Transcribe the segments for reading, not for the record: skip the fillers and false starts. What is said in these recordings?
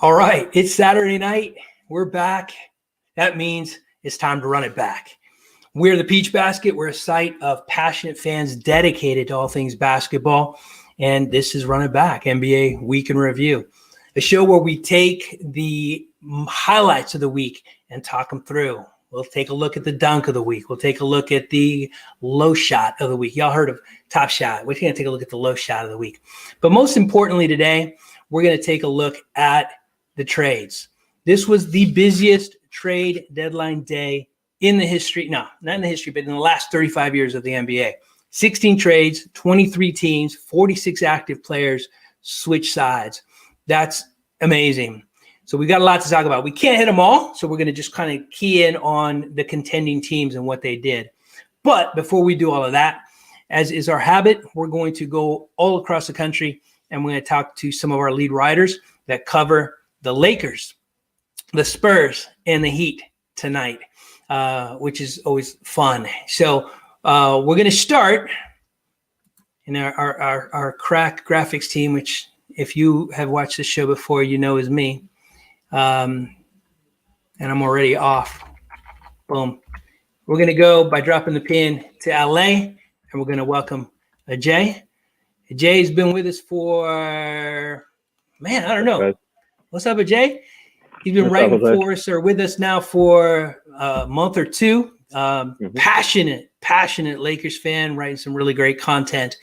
All right, it's Saturday night. We're back. That means it's time to run it back. We're the Peach Basket. We're a site of passionate fans dedicated to all things basketball. And this is Run It Back, NBA Week in Review, a show where we take the highlights of the week and talk them through. We'll take a look at the dunk of the week. We'll take a look at the low shot of the week. Y'all heard of Top Shot. We're going to take a look at the low shot of the week. But most importantly today, we're going to take a look at the trades. This was the busiest trade deadline day in the history. No, not in the history, but in the last 35 years of the NBA. 16 trades, 23 teams, 46 active players switch sides. That's amazing. So we got a lot to talk about. We can't hit them all, so we're going to just kind of key in on the contending teams and what they did. But before we do all of that, as is our habit, we're going to go all across the country and we're going to talk to some of our lead writers that cover the Lakers, the Spurs, and the Heat tonight, which is always fun. So we're going to start in our crack graphics team, which if you have watched this show before, you know is me. And I'm already off. Boom. We're going to go by dropping the pin to LA, and we're going to welcome Ajay. Ajay's been with us for, man, I don't know. What's up, Ajay? He's been writing for us or with us now for a month or two. Passionate Lakers fan, writing some really great content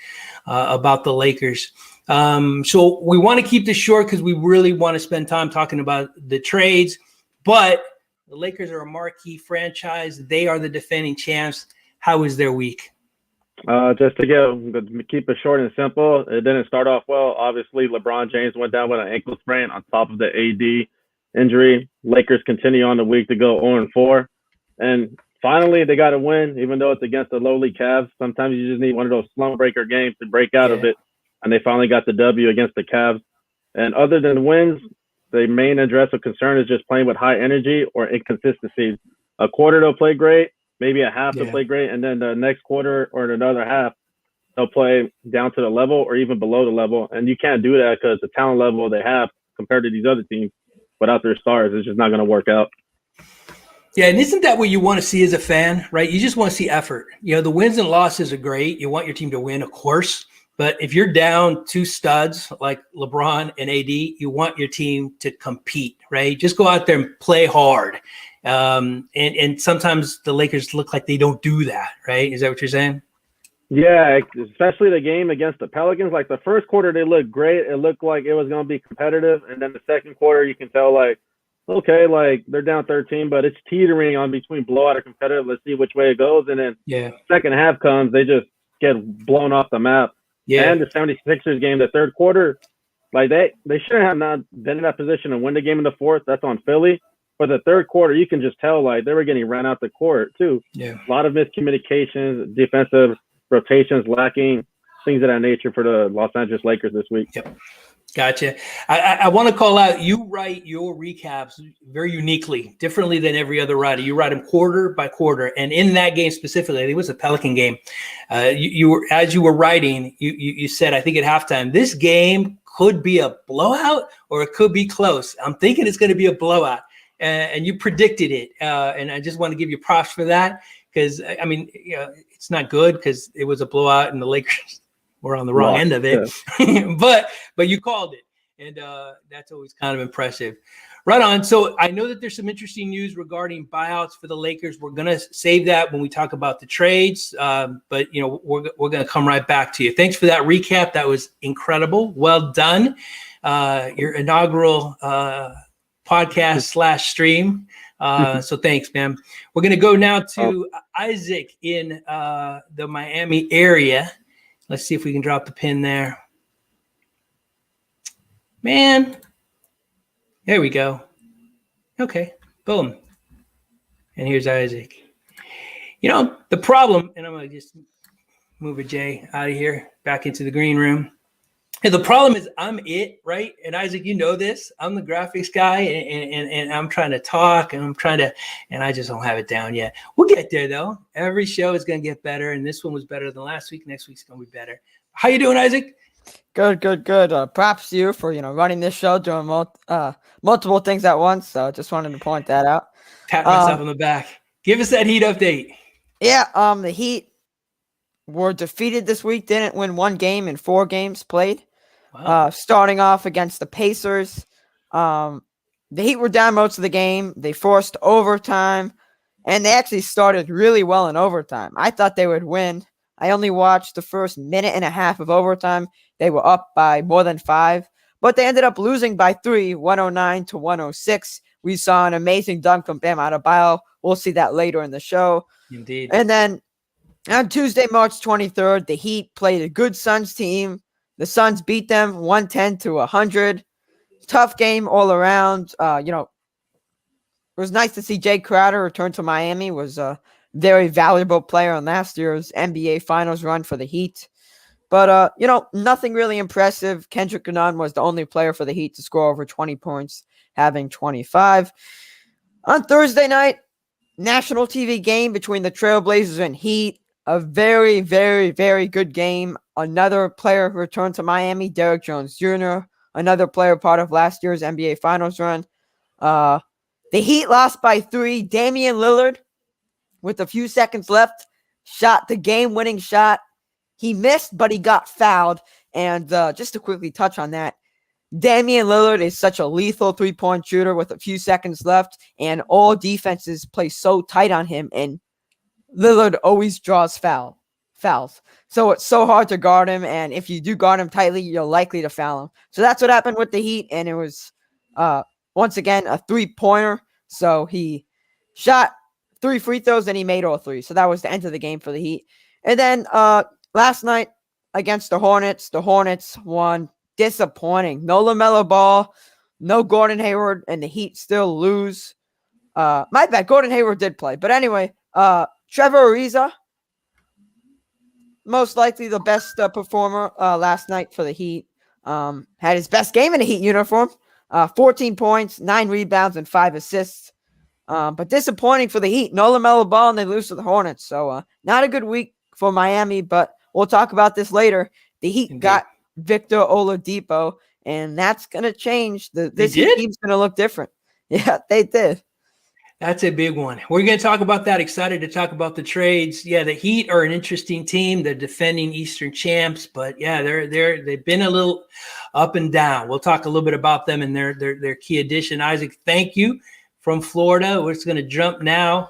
about the Lakers. So we want to keep this short because we really want to spend time talking about the trades. But the Lakers are a marquee franchise. They are the defending champs. How was their week? Just to keep it short and simple, it didn't start off well. Obviously, LeBron James went down with an ankle sprain on top of the AD injury. Lakers continue on the week to go 0-4. And finally, they got a win, even though it's against the lowly Cavs. Sometimes you just need one of those slump breaker games to break out of it. And they finally got the W against the Cavs. And other than wins, the main address of concern is just playing with high energy or inconsistencies. A quarter they'll play great, maybe a half they'll play great, and then the next quarter or another half they'll play down to the level or even below the level. And you can't do that because the talent level they have compared to these other teams without their stars is just not going to work out. Yeah, and isn't that what you want to see as a fan, right? You just want to see effort. You know, the wins and losses are great. You want your team to win, of course. But if you're down two studs like LeBron and AD, you want your team to compete, right? Just go out there and play hard. And sometimes the Lakers look like they don't do that, right? Is that what you're saying? Yeah, especially the game against the Pelicans. Like the first quarter, they looked great. It looked like it was going to be competitive. And then the second quarter, you can tell like, okay, like they're down 13, but it's teetering on between blowout or competitive. Let's see which way it goes. And then second half comes, they just get blown off the map. Yeah. And the 76ers game, the third quarter, like they shouldn't have not been in that position to win the game in the fourth. That's on Philly. But the third quarter, you can just tell like they were getting ran out the court too. Yeah. A lot of miscommunications, defensive rotations lacking, things of that nature for the Los Angeles Lakers this week. Yep. Gotcha. I want to call out, you write your recaps very uniquely, differently than every other writer. You write them quarter by quarter. And in that game specifically, I think it was a Pelican game, you were, as you were writing, you said, I think at halftime, this game could be a blowout or it could be close. I'm thinking it's going to be a blowout. And you predicted it. And I just want to give you props for that because, I mean, you know, it's not good because it was a blowout and the Lakers were on the wrong end of it. Yeah. but you called it. And that's always kind of impressive. Right on. So I know that there's some interesting news regarding buyouts for the Lakers. We're going to save that when we talk about the trades. But, you know, we're going to come right back to you. Thanks for that recap. That was incredible. Well done. Your inaugural podcast / stream. So thanks, man. We're going to go now to Isaac in the Miami area. Let's see if we can drop the pin there. Man. There we go. Okay. Boom. And here's Isaac. You know, the problem, and I'm going to just move a J out of here, back into the green room. And the problem is I'm it, right? And Isaac, you know this. I'm the graphics guy, and I'm trying to talk, and and I just don't have it down yet. We'll get there, though. Every show is going to get better, and this one was better than last week. Next week's going to be better. How you doing, Isaac? Good. Props to you for running this show, doing multiple things at once. So just wanted to point that out. Pat myself on the back. Give us that Heat update. Yeah, the Heat were defeated this week. Didn't win one game in 4 games played. Wow. Starting off against the Pacers. The Heat were down most of the game. They forced overtime, and they actually started really well in overtime. I thought they would win. I only watched the first minute and a half of overtime. They were up by more than 5, but they ended up losing by 3, 109-106. We saw an amazing dunk from Bam Adebayo. We'll see that later in the show. Indeed. And then on Tuesday, March 23rd, the Heat played a good Suns team. The Suns beat them 110-100. Tough game all around. It was nice to see Jay Crowder return to Miami. Was a very valuable player in last year's NBA Finals run for the Heat. But, nothing really impressive. Kendrick Nunn was the only player for the Heat to score over 20 points, having 25. On Thursday night, national TV game between the Trailblazers and Heat. A very, very, very good game. Another player returned to Miami, Derrick Jones Jr., another player part of last year's NBA Finals run. The Heat lost by 3. Damian Lillard, with a few seconds left, shot the game-winning shot. He missed, but he got fouled. And just to quickly touch on that, Damian Lillard is such a lethal three-point shooter with a few seconds left, and all defenses play so tight on him, and Lillard always draws fouls. So it's so hard to guard him, and if you do guard him tightly, you're likely to foul him. So that's what happened with the Heat, and it was, once again, a three-pointer. So he shot 3 free throws, and he made all 3. So that was the end of the game for the Heat. And then last night against the Hornets won. Disappointing. No LaMelo Ball, no Gordon Hayward, and the Heat still lose. My bad. Gordon Hayward did play. But anyway, Trevor Ariza, most likely the best performer last night for the Heat. Had his best game in a Heat uniform. 14 points, 9 rebounds, and 5 assists. But disappointing for the Heat. No LaMelo Ball, and they lose to the Hornets. So not a good week for Miami, but we'll talk about this later. The Heat got Victor Oladipo, and that's going to change. This team's going to look different. Yeah, they did. That's a big one. We're going to talk about that. Excited to talk about the trades. Yeah, the Heat are an interesting team. They're defending Eastern champs, but yeah, they've been a little up and down. We'll talk a little bit about them and their key addition. Isaac, thank you from Florida. We're just going to jump now.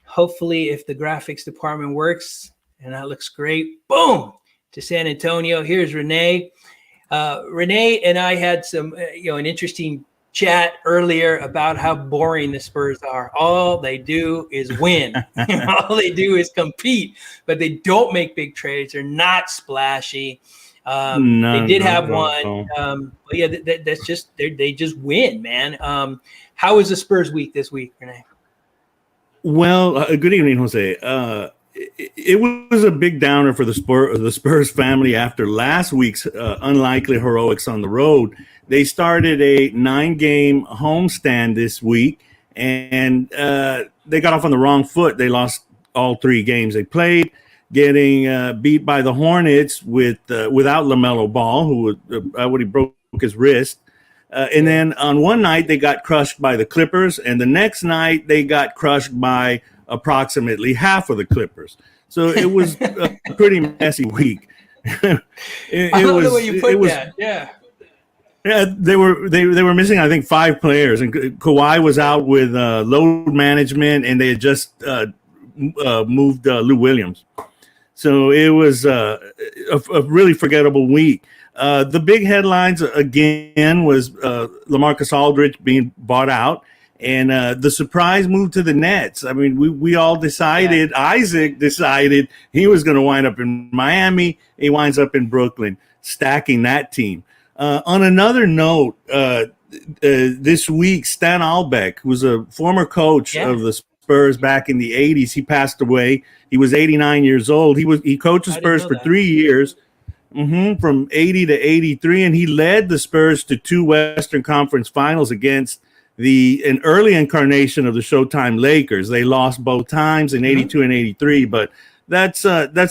Hopefully, if the graphics department works, and that looks great. Boom! To San Antonio. Here's Renee. Renee and I had some, an interesting chat earlier about how boring the Spurs are. All they do is win. All they do is compete, but they don't make big trades. They're not splashy. They did have one. But yeah, that's just they just win, man. How was the Spurs week this week, Renee? Well, good evening, Jose. It was a big downer for the Spurs family after last week's unlikely heroics on the road. They started a 9-game homestand this week, and they got off on the wrong foot. They lost all 3 games they played, getting beat by the Hornets without LaMelo Ball, who he broke his wrist. And then on one night, they got crushed by the Clippers, and the next night, they got crushed by approximately half of the Clippers. So it was a pretty messy week. I love the way you put that. Yeah. Yeah, they were missing, I think, 5 players, and Kawhi was out with load management, and they had just moved Lou Williams. So it was a really forgettable week. The big headlines again was LaMarcus Aldridge being bought out. And the surprise move to the Nets. I mean, we all decided, Isaac decided he was going to wind up in Miami. He winds up in Brooklyn, stacking that team. On another note, this week, Stan Albeck, who was a former coach of the Spurs back in the 80s, he passed away. He was 89 years old. He coached the Spurs for 3 years, from 80 to 83, and he led the Spurs to 2 Western Conference Finals against an early incarnation of the Showtime Lakers. They lost both times in 82 and 83, but that's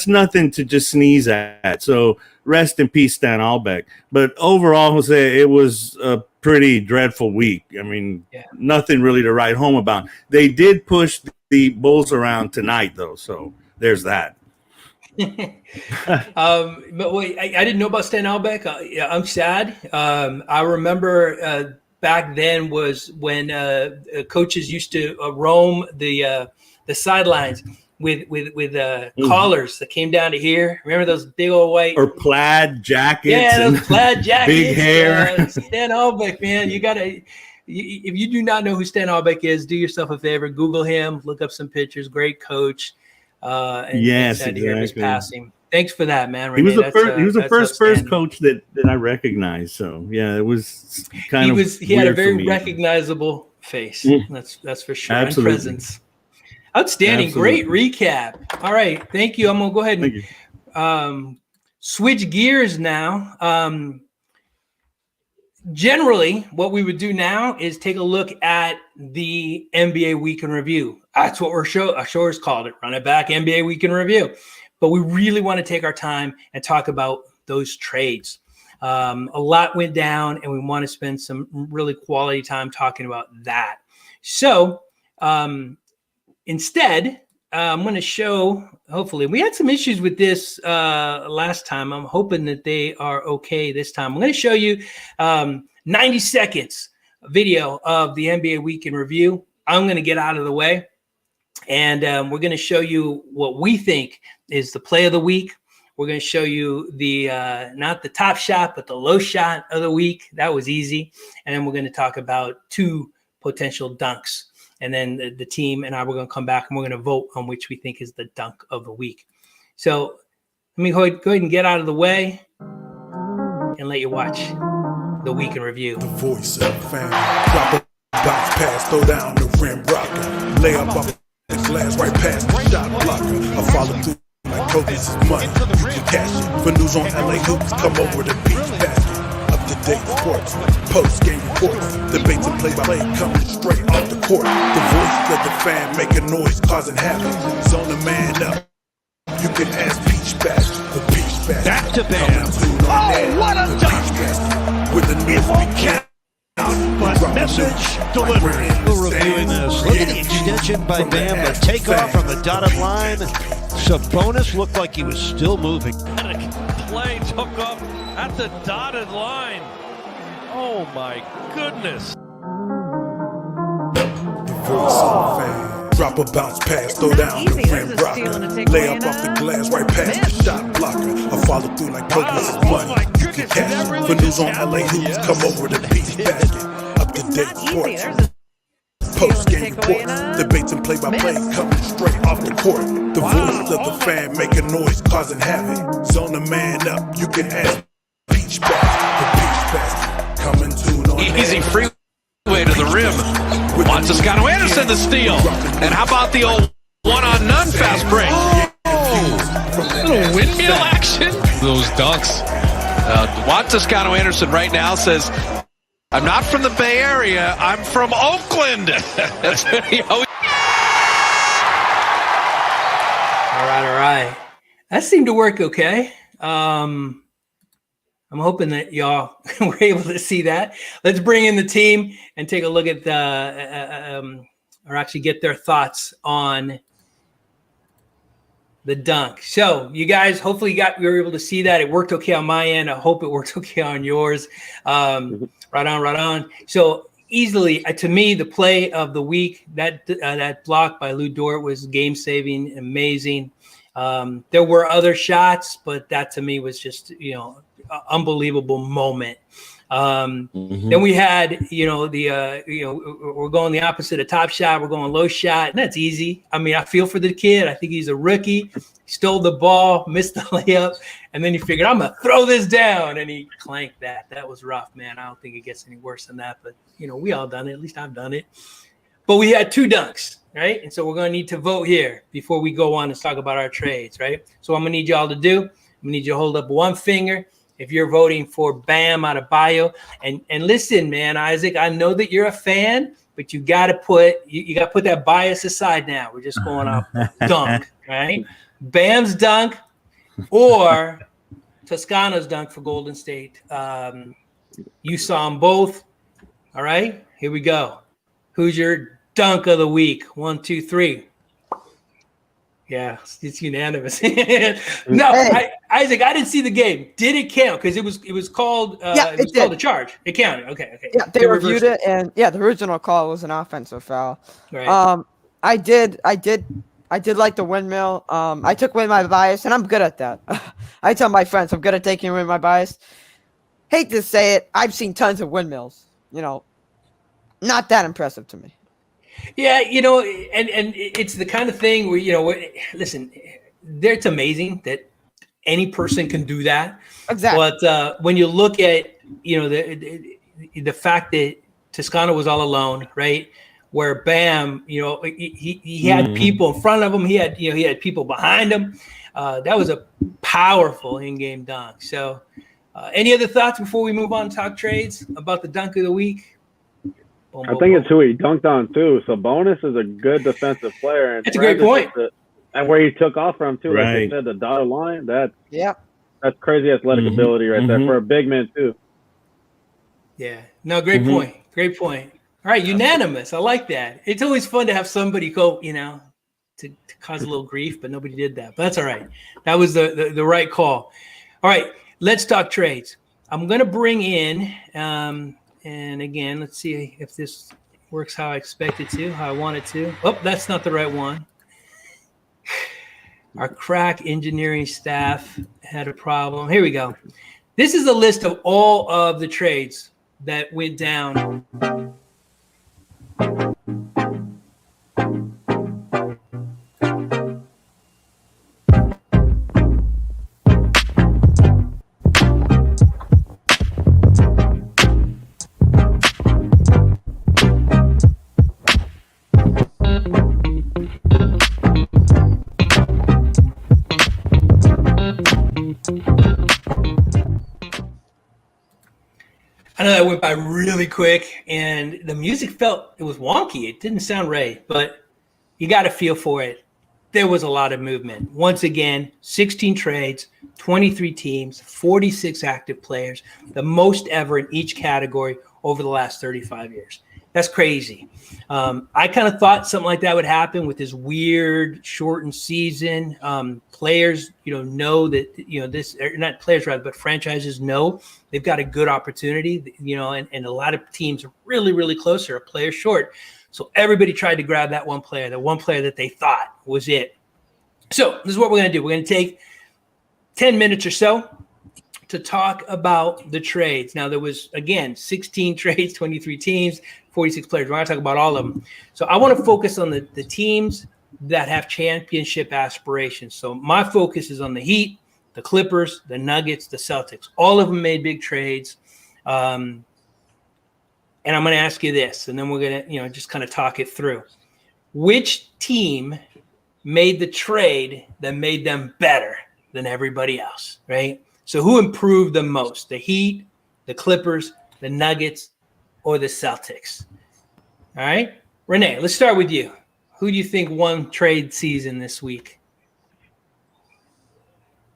nothing to just sneeze at. So rest in peace, Stan Albeck. But overall, Jose, it was a pretty dreadful week. I mean, nothing really to write home about. They did push the Bulls around tonight, though, so there's that. But wait, I didn't know about Stan Albeck. I'm sad. I remember back then was when coaches used to roam the sidelines with collars that came down to here. Remember those big old white or plaid jackets? Yeah, those plaid jackets. Big hair. Stan Albeck, man, you gotta. If you do not know who Stan Albeck is, do yourself a favor. Google him. Look up some pictures. Great coach. Yes, exactly. His passing. Thanks for that, man. Renee. He was the first. He was the first coach that I recognized. So yeah, it was kind of. He had a very recognizable face. That's for sure. Absolutely. And presence. Outstanding. Absolutely. Great recap. All right. Thank you. I'm gonna go ahead and switch gears now. Generally, what we would do now is take a look at the NBA Week in Review. That's what our show is called. Run It Back, NBA Week in Review. But we really want to take our time and talk about those trades. A lot went down, and we want to spend some really quality time talking about that. So instead, I'm going to show, hopefully, we had some issues with this last time. I'm hoping that they are okay this time. I'm going to show you 90 seconds video of the NBA Week in Review. I'm going to get out of the way, and we're going to show you what we think is the play of the week. We're going to show you the not the top shot, but the low shot of the week. That was easy. And then we're going to talk about 2 potential dunks. And then the team and I, we're going to come back and we're going to vote on which we think is the dunk of the week. So let me go ahead and get out of the way and let you watch the week in review. The voice of fan. Drop a bounce pass, throw down the rim rocker. Lay up off the glass right past the shot blocker. I follow through like Kobe's money. You can cash it. For news on LA hoops, come over to Beach Basket. Up-to-date sports, post-game reports, debates and play-by-play coming straight off the court. The voice of the fan making noise, causing havoc. Zone the man up. You can ask Peach Basket. The Peach Basket. Back to Bam. Oh, what a dunk! With the news begin. But message delivered. We're reviewing this. Look at the extension by Bam. The takeoff from the dotted line. Sabonis looked like he was still moving. Play took off at the dotted line. Oh my goodness. The voice of the fan. Drop a bounce pass, throw down the rim rocker. Lay up off the glass right past the shot blocker. I follow through like Kobe's money. You can cash it. For news on LA hoops, come over to Beach Basket. Up-to-date sports. Post-game reports, debates and play-by-play coming straight off the court. The voice of the fan making noise, causing havoc. Zone the man up, you can ask Peach Basket. The Peach Basket coming to on Easy freeway to the rim. Wants Toscano Anderson the steal. And how about the old one-on-none fast break? Little windmill action. Those dunks. Juan Toscano Anderson right now says, I'm not from the Bay Area. I'm from Oakland. That's he always. All right. That seemed to work okay. I'm hoping that y'all were able to see that. Let's bring in the team and take a look at or actually get their thoughts on the dunk. So you guys, hopefully you were able to see that. It worked okay on my end. I hope it worked okay on yours. Right on. So easily, to me, the play of the week, that block by Lou Dort was game-saving, amazing. There were other shots, but that to me was just, unbelievable moment. Then we had, we're going the opposite of top shot. We're going low shot, and that's easy. I mean, I feel for the kid. I think he's a rookie. He stole the ball, missed the layup, and then he figured, I'm going to throw this down, and he clanked that. That was rough, man. I don't think it gets any worse than that, but, we all done it. At least I've done it. But we had 2 dunks, right? And so we're going to need to vote here before we go on and talk about our trades, right? So what I'm going to need y'all to do, I'm going to need you to hold up one finger if you're voting for Bam Adebayo. And listen, man, Isaac, I know that you're a fan, but you got to put that bias aside now. We're just going off dunk, right? Bam's dunk or Toscano's dunk for Golden State. You saw them both. All right, here we go. Who's your dunk of the week? 1, 2, 3. Yeah, it's unanimous. No, Isaac, I didn't see the game. Did it count? Because it was called called a charge. It counted. Okay. Yeah, they reviewed it, and the original call was an offensive foul. Right. I did like the windmill. I took away my bias, and I'm good at that. I tell my friends I'm good at taking away my bias. Hate to say it, I've seen tons of windmills. Not that impressive to me. Yeah, and it's the kind of thing where, listen, it's amazing that any person can do that. Exactly. But when you look at, the fact that Toscano was all alone, right? Where Bam, he had people in front of him. He had people behind him. That was a powerful in-game dunk. So any other thoughts before we move on to talk trades about the dunk of the week? I think it's who he dunked on too. So Bonus is a good defensive player. And that's a great point. And where he took off from too, right. like they said, the dotted line. That's crazy athletic ability right there for a big man too. Yeah. No, great point. Great point. All right, unanimous. I like that. It's always fun to have somebody go, to cause a little grief, but nobody did that. But that's all right. That was the right call. All right, let's talk trades. I'm going to bring in. And again, let's see if this works how I expect it to, how I want it to. Oh, that's not the right one. Our crack engineering staff had a problem. Here we go. This is a list of all of the trades that went down. I know that went by really quick, and the music it was wonky. It didn't sound right, but you got a feel for it. There was a lot of movement. Once again, 16 trades, 23 teams, 46 active players, the most ever in each category over the last 35 years. That's crazy. I kind of thought something like that would happen with this weird shortened season. Players, know that, this, not players rather, but franchises know they've got a good opportunity, and a lot of teams are really, really close or a player short. So everybody tried to grab that one player that they thought was it. So this is what we're going to do. We're going to take 10 minutes or so to talk about the trades. Now, there was, again, 16 trades, 23 teams, 46 players. We're going to talk about all of them. So I want to focus on the teams that have championship aspirations. So my focus is on the Heat, the Clippers, the Nuggets, the Celtics. All of them made big trades. And I'm going to ask you this, and then we're going to, just kind of talk it through. Which team made the trade that made them better than everybody else, right? So who improved the most? The Heat, the Clippers, the Nuggets, or the Celtics? All right. Renee, let's start with you. Who do you think won trade season this week?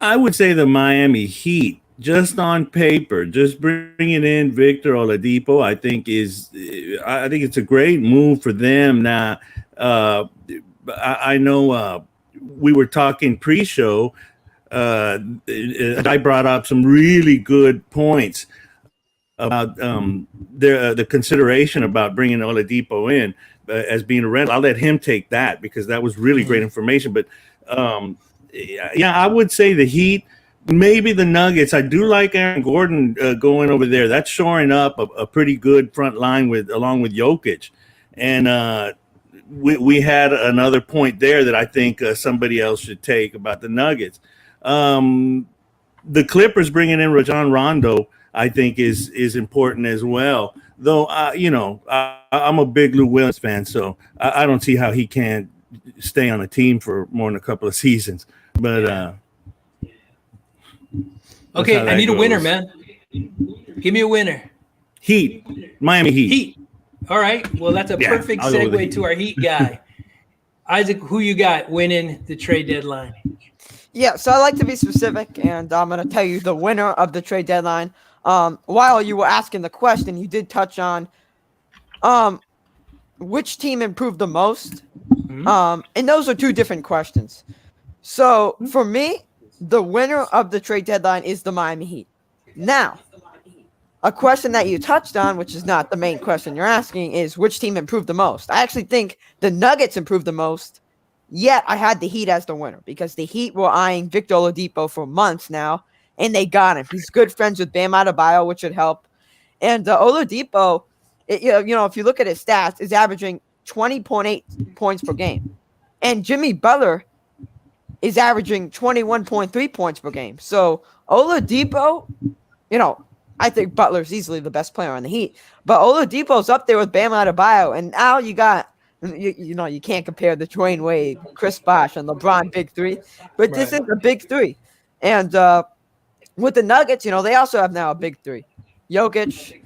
I would say the Miami Heat, just on paper, just bringing in Victor Oladipo, I think it's a great move for them. Now, I know we were talking pre-show. I brought up some really good points about the consideration about bringing Oladipo in as being a rental. I'll let him take that because that was really great information. But I would say the Heat, maybe the Nuggets. I do like Aaron Gordon going over there. That's shoring up a pretty good front line along with Jokic. And we had another point there that I think somebody else should take about the Nuggets. The Clippers bringing in Rajon Rondo, I think is important as well. Though, I'm a big Lou Williams fan, so I don't see how he can't stay on a team for more than a couple of seasons. But okay, I need a winner, man. Give me a winner. Heat, Miami Heat. Heat. All right. Well, that's a perfect segue to our Heat guy. Isaac, who you got winning the trade deadline? Yeah, so I like to be specific, and I'm going to tell you the winner of the trade deadline. While you were asking the question, you did touch on which team improved the most. And those are two different questions. So for me, the winner of the trade deadline is the Miami Heat. Now, a question that you touched on, which is not the main question you're asking, is which team improved the most. I actually think the Nuggets improved the most, yet I had the Heat as the winner because the Heat were eyeing Victor Oladipo for months now, and they got him. He's good friends with Bam Adebayo, which should help. And Oladipo, if you look at his stats, is averaging 20.8 points per game. And Jimmy Butler is averaging 21.3 points per game. So Oladipo, I think Butler's easily the best player on the Heat. But Oladipo's up there with Bam Adebayo. And now you got, you can't compare the Dwayne Wade, Chris Bosh, and LeBron big three. But this is a big three. And with the Nuggets, they also have now a big three. Jokic,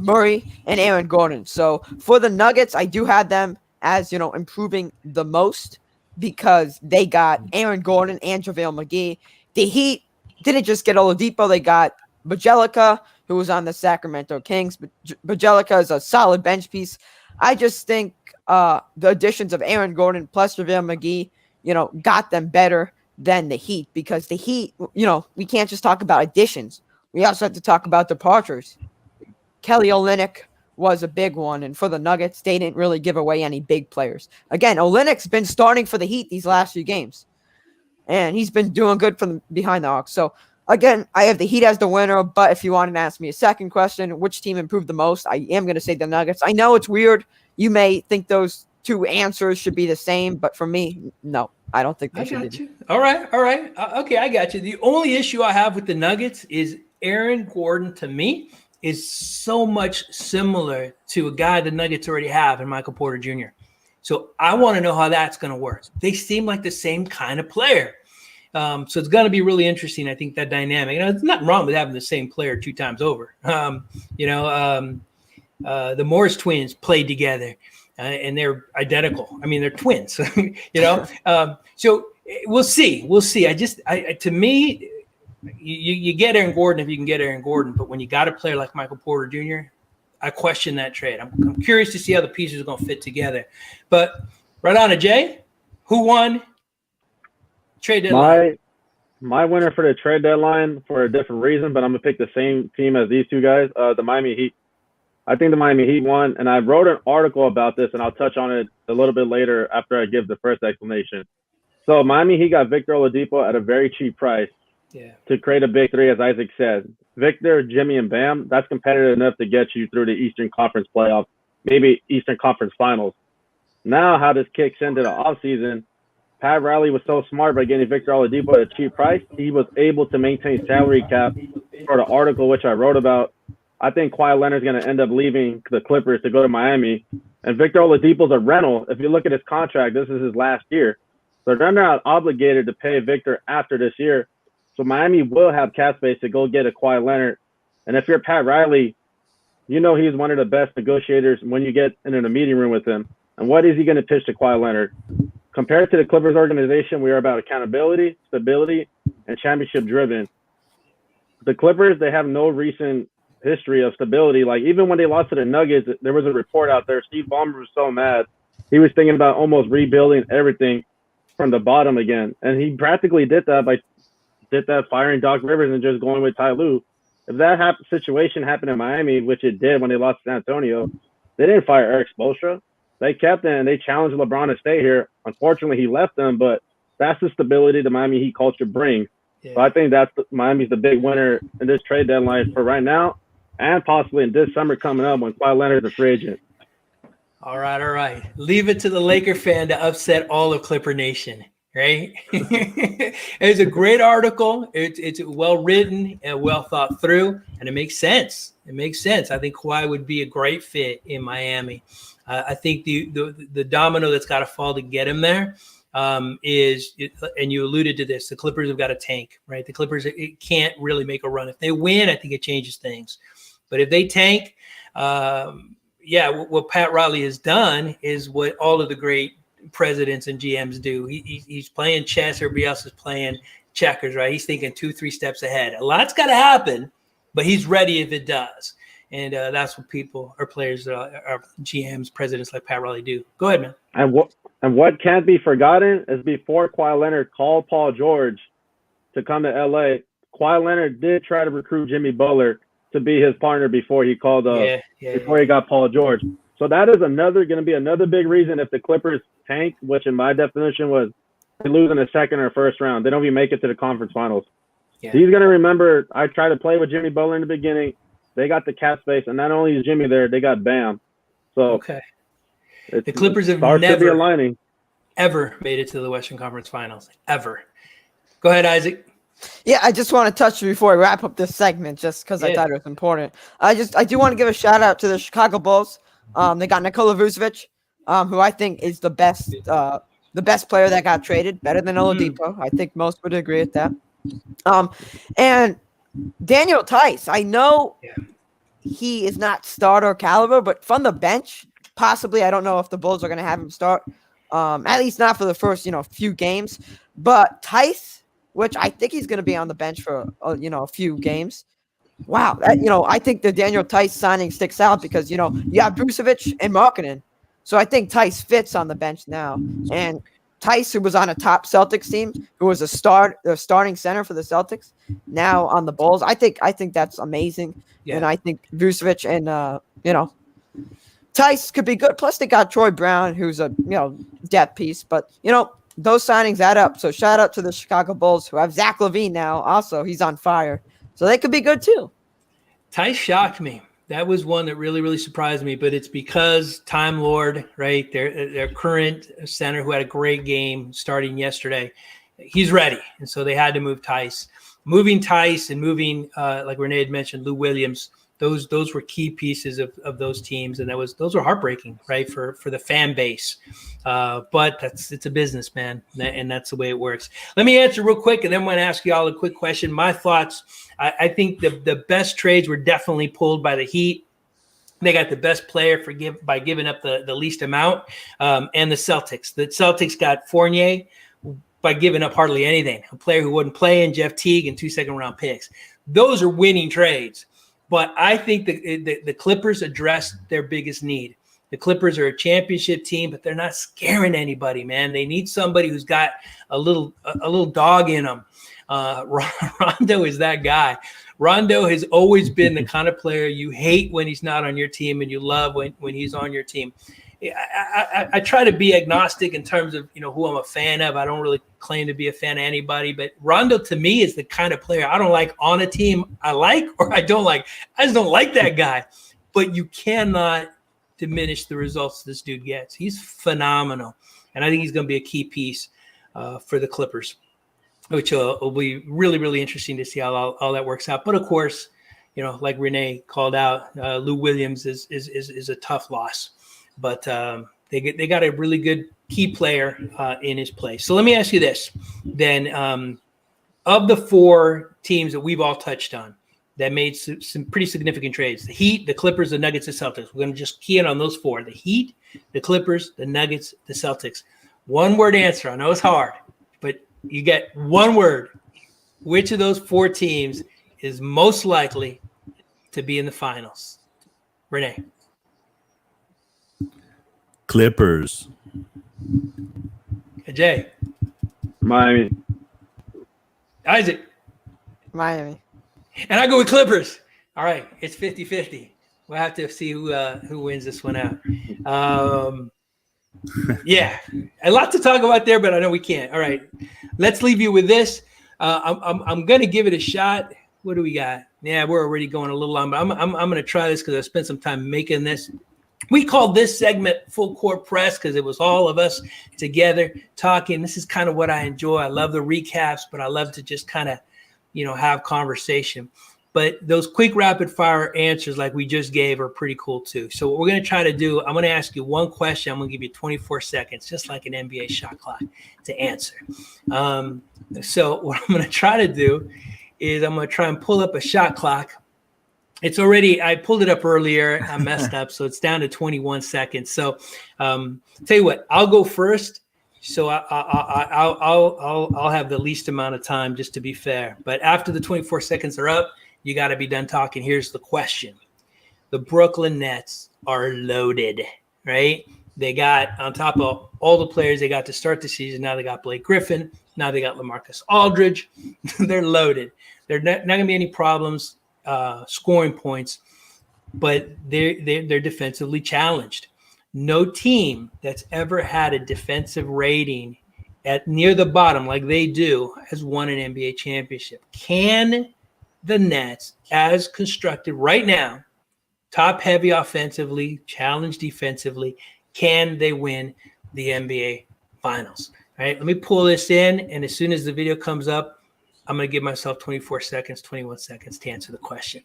Murray, and Aaron Gordon. So for the Nuggets, I do have them as, improving the most because they got Aaron Gordon and JaVale McGee. The Heat didn't just get Oladipo. They got Bjelica, who was on the Sacramento Kings. But Bjelica is a solid bench piece. I just think the additions of Aaron Gordon plus JaVale McGee, got them better than the Heat because the Heat, we can't just talk about additions. We also have to talk about departures. Kelly Olynyk was a big one, and for the Nuggets, they didn't really give away any big players. Again, Olynyk's been starting for the Heat these last few games, and he's been doing good from behind the arc. So, again, I have the Heat as the winner, but if you wanted to ask me a second question, which team improved the most, I am going to say the Nuggets. I know it's weird. You may think those two answers should be the same, but for me, no. I don't think they should be. You. All right. Okay, I got you. The only issue I have with the Nuggets is Aaron Gordon, to me, is so much similar to a guy the Nuggets already have in Michael Porter Jr. So I want to know how that's going to work. They seem like the same kind of player. So it's going to be really interesting, I think, that dynamic. There's nothing wrong with having the same player 2 times over. The Morris twins played together. And they're identical. I mean, they're twins, So we'll see. To me, you get Aaron Gordon if you can get Aaron Gordon, but when you got a player like Michael Porter Jr., I question that trade. I'm curious to see how the pieces are going to fit together. But right on to Jay, who won trade deadline? My winner for the trade deadline for a different reason, but I'm gonna pick the same team as these two guys, the Miami Heat. I think the Miami Heat won, and I wrote an article about this, and I'll touch on it a little bit later after I give the first explanation. So Miami Heat got Victor Oladipo at a very cheap price to create a big three, as Isaac said. Victor, Jimmy, and Bam, that's competitive enough to get you through the Eastern Conference playoffs, maybe Eastern Conference Finals. Now how this kicks into the offseason, Pat Riley was so smart by getting Victor Oladipo at a cheap price. He was able to maintain salary cap for the article, which I wrote about. I think Kawhi Leonard's going to end up leaving the Clippers to go to Miami. And Victor Oladipo's a rental. If you look at his contract, this is his last year. So they're not obligated to pay Victor after this year. So Miami will have cap space to go get a Kawhi Leonard. And if you're Pat Riley, he's one of the best negotiators when you get in a meeting room with him. And what is he going to pitch to Kawhi Leonard? Compared to the Clippers organization, we are about accountability, stability, and championship-driven. The Clippers, they have no recent history of stability. Like, even when they lost to the Nuggets, there was a report out there. Steve Ballmer was so mad. He was thinking about almost rebuilding everything from the bottom again. And he practically did that firing Doc Rivers and just going with Ty Lue. If that situation happened in Miami, which it did when they lost to San Antonio, they didn't fire Eric Spoelstra. They kept him and they challenged LeBron to stay here. Unfortunately, he left them, but that's the stability the Miami Heat culture brings. Yeah. So I think Miami's the big winner in this trade deadline for right now, and possibly in this summer coming up when Kawhi Leonard's a free agent. All right. Leave it to the Laker fan to upset all of Clipper Nation, right? It's a great article. It's well written and well thought through, and it makes sense. I think Kawhi would be a great fit in Miami. I think the domino that's got to fall to get him there is, and you alluded to this, the Clippers have got a tank, right? The Clippers can't really make a run. If they win, I think it changes things. But if they tank, what Pat Riley has done is what all of the great presidents and GMs do. He's playing chess. Everybody else is playing checkers, right? He's thinking 2-3 steps ahead. A lot's got to happen, but he's ready if it does. And that's what people or players, our GMs, presidents like Pat Riley do. Go ahead, man. And what can't be forgotten is before Kawhi Leonard called Paul George to come to LA, Kawhi Leonard did try to recruit Jimmy Butler to be his partner before he called before he got Paul George. So that is going to be another big reason if the Clippers tank, which in my definition was they lose in the second or first round. They don't even make it to the conference finals. Yeah. He's going to remember I tried to play with Jimmy Butler in the beginning. They got the cap space, and not only is Jimmy there, they got Bam. So the Clippers have never ever made it to the Western Conference Finals, ever. Go ahead, Isaac. Yeah, I just want to touch before I wrap up this segment, just because I thought it was important. I do want to give a shout out to the Chicago Bulls. They got Nikola Vucevic, who I think is the best player that got traded, better than Oladipo. I think most would agree with that. And Daniel Tice, I know he is not starter caliber, but from the bench, possibly. I don't know if the Bulls are going to have him start, at least not for the first few games. But Tice, which I think he's going to be on the bench for a few games. Wow, I think the Daniel Tice signing sticks out because you have Vucevic and Markkanen, so I think Tice fits on the bench now. And Tice, who was on a top Celtics team, who was a starting center for the Celtics, now on the Bulls. I think that's amazing, and I think Vucevic and Tice could be good. Plus, they got Troy Brown, who's a depth piece, but those signings add up. So shout out to the Chicago Bulls, who have Zach LaVine now. Also, he's on fire. So they could be good too. Tice shocked me. That was one that really, really surprised me. But it's because Time Lord, right? Their current center who had a great game starting yesterday, he's ready. And so they had to move Tice. Moving Tice and moving, like Renee had mentioned, Lou Williams, those were key pieces of those teams. And those were heartbreaking, right, for the fan base. But it's a business, man, and that's the way it works. Let me answer real quick, and then I'm going to ask you all a quick question. My thoughts, I think the best trades were definitely pulled by the Heat. They got the best player by giving up the least amount, and the Celtics. The Celtics got Fournier by giving up hardly anything, a player who wouldn't play, and Jeff Teague and 2 second-round picks. Those are winning trades. But I think the Clippers addressed their biggest need. The Clippers are a championship team, but they're not scaring anybody, man. They need somebody who's got a little dog in them. Rondo is that guy. Rondo has always been the kind of player you hate when he's not on your team and you love when he's on your team. I try to be agnostic in terms of who I'm a fan of. I don't really claim to be a fan of anybody, but Rondo to me is the kind of player I don't like on a team I like or I don't like. I just don't like that guy. But you cannot diminish the results this dude gets. He's phenomenal, and I think he's going to be a key piece for the Clippers, which will be really, really interesting to see how all that works out. But of course, like Renee called out, Lou Williams is a tough loss. But they got a really good key player in his place. So let me ask you this. Then of the 4 teams that we've all touched on that made some pretty significant trades, the Heat, the Clippers, the Nuggets, the Celtics. We're going to just key in on those 4. The Heat, the Clippers, the Nuggets, the Celtics. One-word answer. I know it's hard, but you get one word. Which of those 4 teams is most likely to be in the finals? Renee. Clippers. Jay. Miami. Isaac. Miami. And I go with Clippers. All right, it's 50-50. We'll have to see who wins this one out. Yeah, a lot to talk about there, but I know we can't. All right, let's leave you with this. I'm going to give it a shot. What do we got? Yeah, we're already going a little long, but I'm going to try this because I spent some time making this. We called this segment Full Court Press because it was all of us together talking. This is kind of what I enjoy. I love the recaps, but I love to just kind of, have conversation. But those quick rapid fire answers like we just gave are pretty cool too. So what we're going to try to do, I'm going to ask you one question. I'm going to give you 24 seconds, just like an NBA shot clock, to answer. So what I'm going to try to do is I'm going to try and pull up a shot clock It's already. I pulled it up earlier. I messed up, so it's down to 21 seconds. So, tell you what, I'll go first. So I'll have the least amount of time just to be fair. But after the 24 seconds are up, you got to be done talking. Here's the question: the Brooklyn Nets are loaded, right? They got, on top of all the players they got to start the season, now they got Blake Griffin. Now they got LaMarcus Aldridge. They're loaded. There's not going to be any problems scoring points, but they're defensively challenged. No team that's ever had a defensive rating at near the bottom like they do has won an NBA championship. Can the Nets, as constructed right now, top heavy offensively, challenged defensively, can they win the NBA Finals? All right, let me pull this in, and as soon as the video comes up, I'm going to give myself 24 seconds, 21 seconds to answer the question.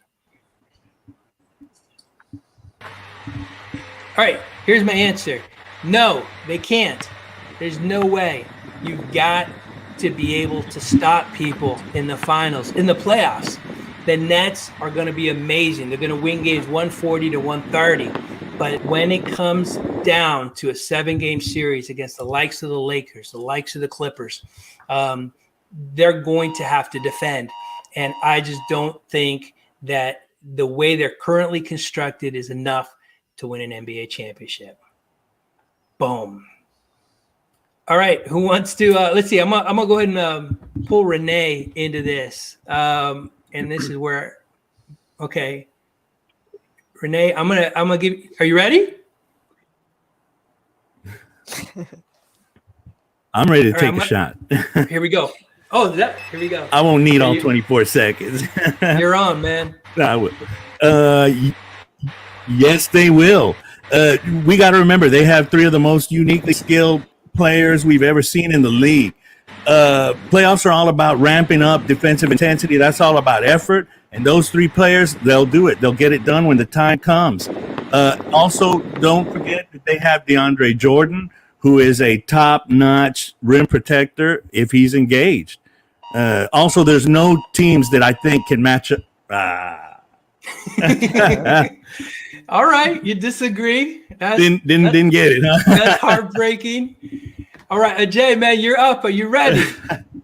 All right, here's my answer. No, they can't. There's no way. You've got to be able to stop people in the finals, in the playoffs. The Nets are going to be amazing. They're going to win games 140 to 130. But when it comes down to a 7-game series against the likes of the Lakers, the likes of the Clippers, they're going to have to defend. And I just don't think that the way they're currently constructed is enough to win an NBA championship. Boom. All right, who wants to? Let's see. I'm gonna go ahead and pull Renee into this, and this is where. Okay, Renee, I'm gonna give. Are you ready? I'm ready to take a shot. Here we go. Oh, here we go. I won't need all 24 seconds. You're on, man. I will. Yes, they will. We got to remember they have 3 of the most uniquely skilled players we've ever seen in the league. Playoffs are all about ramping up defensive intensity. That's all about effort. And those 3 players, they'll do it. They'll get it done when the time comes. Also, don't forget that they have DeAndre Jordan, who is a top-notch rim protector if he's engaged. Also, there's no teams that I think can match up. All right, you disagree. Didn't get it, huh? That's heartbreaking. All right, Ajay, man, you're up. Are you ready?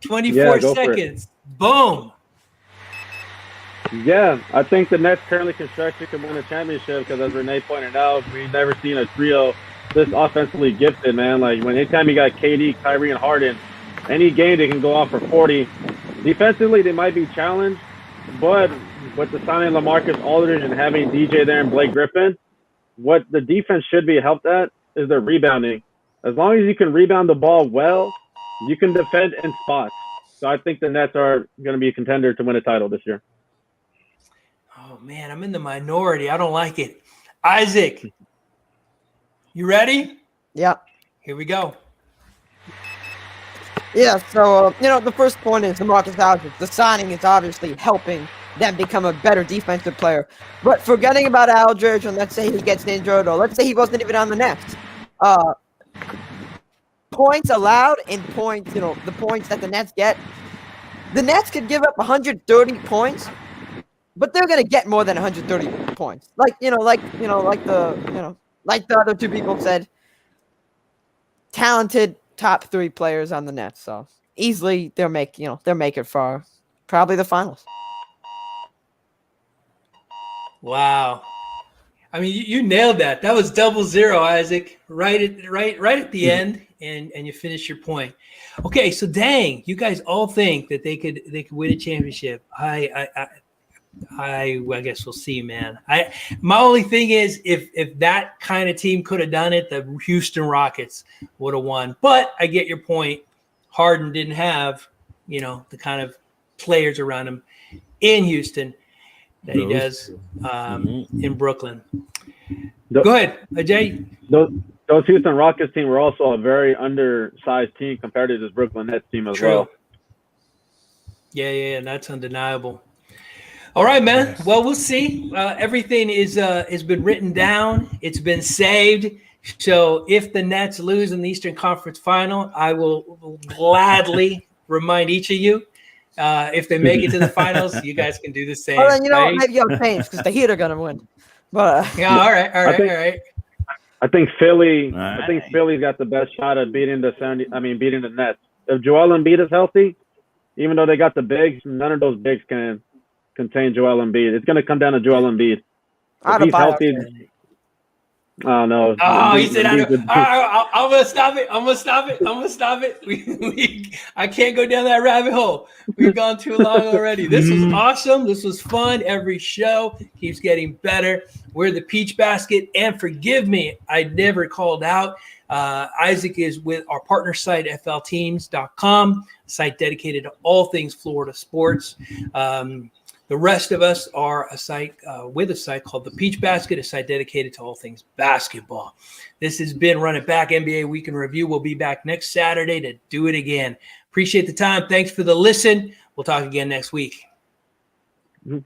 24 seconds. Boom. Yeah, I think the Nets currently constructed can win a championship because, as Renee pointed out, we've never seen a trio this offensively gifted, man. Like, anytime you got KD, Kyrie, and Harden, any game they can go off for 40. Defensively, they might be challenged, but with the signing of LaMarcus Aldridge and having DJ there and Blake Griffin, what the defense should be helped at is their rebounding. As long as you can rebound the ball well, you can defend in spots. So I think the Nets are going to be a contender to win a title this year. Oh, man, I'm in the minority. I don't like it. Isaac, you ready? Yeah. Here we go. Yeah, so, the first point is LaMarcus Aldridge. The signing is obviously helping them become a better defensive player. But forgetting about Aldridge, and let's say he gets injured, or let's say he wasn't even on the Nets. Points allowed in points, the points that the Nets get. The Nets could give up 130 points, but they're going to get more than 130 points. Like the other 2 people said, talented top 3 players on the Nets. So easily they'll make it far, probably the finals. Wow. I mean, you nailed that. That was 00, Isaac. Right at the end, and you finished your point. Okay, so dang, you guys all think that they could win a championship. I guess we'll see, man. My only thing is if that kind of team could have done it, the Houston Rockets would have won. But I get your point. Harden didn't have, the kind of players around him in Houston that he does in Brooklyn. Go ahead, Ajay. Those Houston Rockets team were also a very undersized team compared to this Brooklyn Nets team as well. Yeah, and that's undeniable. All right, man. Well, we'll see. Everything has been written down. It's been saved. So if the Nets lose in the Eastern Conference Final, I will gladly remind each of you If they make it to the finals, you guys can do the same. Well, then, you know, right? maybe I'll change because the Heat are going to win. But Yeah, all right. I think Philly. Right. I think Philly's got the best shot at beating the Nets. If Joel Embiid is healthy, even though they got the bigs, none of those bigs can contain Joel Embiid. It's going to come down to Joel Embiid. If he's healthy, oh no! Oh, he said, I'm gonna stop it. I'm gonna stop it. I can't go down that rabbit hole. We've gone too long already. This was awesome. This was fun. Every show keeps getting better. We're the Peach Basket, and forgive me, I never called out. Isaac is with our partner site, flteams.com, a site dedicated to all things Florida sports. The rest of us are a site with a site called The Peach Basket, a site dedicated to all things basketball. This has been Run It Back NBA Week in Review. We'll be back next Saturday to do it again. Appreciate the time. Thanks for the listen. We'll talk again next week. Mm-hmm.